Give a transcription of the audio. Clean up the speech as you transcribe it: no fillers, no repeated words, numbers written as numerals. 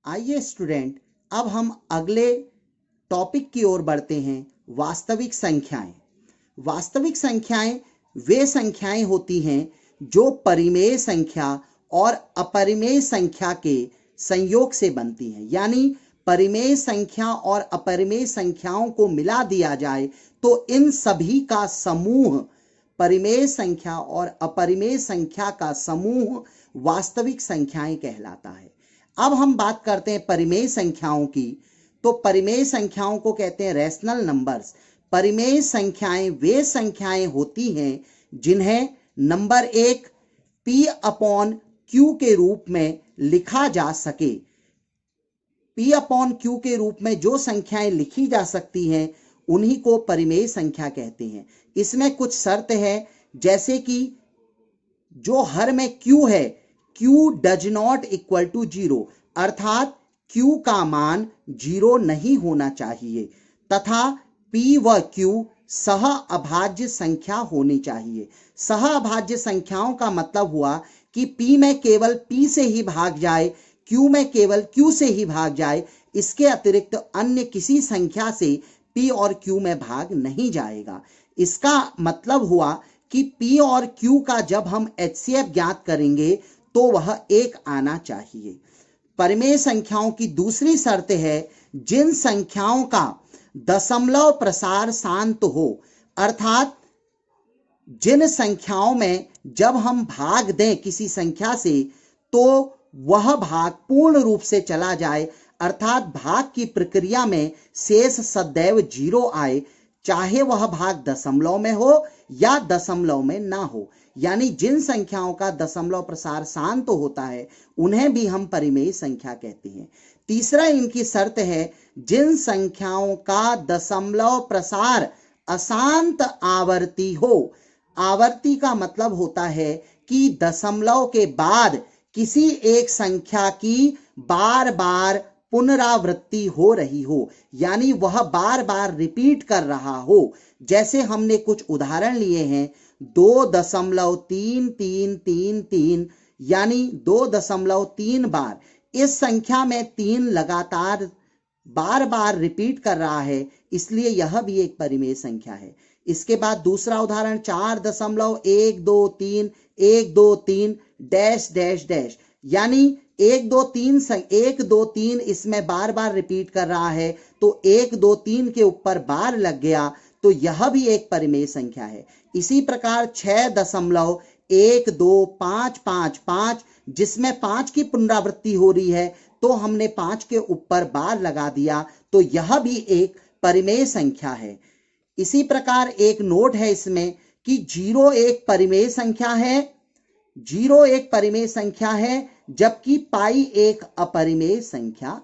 आइए स्टूडेंट, अब हम अगले टॉपिक की ओर बढ़ते हैं, वास्तविक संख्याएं। वास्तविक संख्याएं वे संख्याएं होती हैं जो परिमेय संख्या और अपरिमेय संख्या के संयोग से बनती हैं। यानी परिमेय संख्या और अपरिमेय संख्याओं को मिला दिया जाए तो इन सभी का समूह, परिमेय संख्या और अपरिमेय संख्या का समूह वास्तविक संख्याएं कहलाता है। अब हम बात करते हैं परिमेय संख्याओं की। तो परिमेय संख्याओं को कहते हैं रैशनल नंबर्स। परिमेय संख्याएं वे संख्याएं होती हैं जिन्हें नंबर 1 P/Q के रूप में लिखा जा सके। P/Q के रूप में जो संख्याएं लिखी जा सकती हैं उन्हीं को परिमेय संख्या कहते हैं। इसमें कुछ शर्त है, जैसे कि जो हर में Q है, Q does not equal to 0, अर्थात Q का मान 0 नहीं होना चाहिए, तथा P व Q सह अभाज्य संख्या होनी चाहिए। सह अभाज्य संख्याओं का मतलब हुआ कि P में केवल P से ही भाग जाए, Q में केवल Q से ही भाग जाए, इसके अतिरिक्त अन्य किसी संख्या से P और Q में भाग नहीं जाएगा। इसका मतलब हुआ कि P और Q का जब हम HCF ज्ञात करेंगे तो वह 1 आना चाहिए। परिमेय संख्याओं की दूसरी शर्त है, जिन संख्याओं का दशमलव प्रसार शांत हो, अर्थात जिन संख्याओं में जब हम भाग दें किसी संख्या से तो वह भाग पूर्ण रूप से चला जाए, अर्थात भाग की प्रक्रिया में शेष सदैव 0 आए, चाहे वह भाग दशमलव में हो या दशमलव में ना हो। यानी जिन संख्याओं का दशमलव प्रसार शांत होता है उन्हें भी हम परिमेय संख्या कहते हैं। तीसरा इनकी शर्त है, जिन संख्याओं का दशमलव प्रसार अशांत आवर्ती हो। आवर्ती का मतलब होता है कि दशमलव के बाद किसी एक संख्या की बार बार पुनरावृत्ति हो रही हो, यानी वह बार बार रिपीट कर रहा हो। जैसे हमने कुछ उदाहरण लिए हैं, 2.3333, यानी 2.3 बार। इस संख्या में 3 लगातार बार बार रिपीट कर रहा है, इसलिए यह भी एक परिमेय संख्या है। इसके बाद दूसरा उदाहरण 4.123 डैश डैश डैश, यानी 123 इसमें बार बार रिपीट कर रहा है, तो 123 के ऊपर बार लग गया, तो यह भी एक परिमेय संख्या है। इसी प्रकार 6.12555, जिसमें 5 की पुनरावृत्ति हो रही है, तो हमने 5 के ऊपर बार लगा दिया, तो यह भी एक परिमेय संख्या है। इसी प्रकार एक नोट है इसमें कि 0 एक परिमेय संख्या है, 0 एक परिमेय संख्या है, जबकि पाई एक अपरिमेय संख्या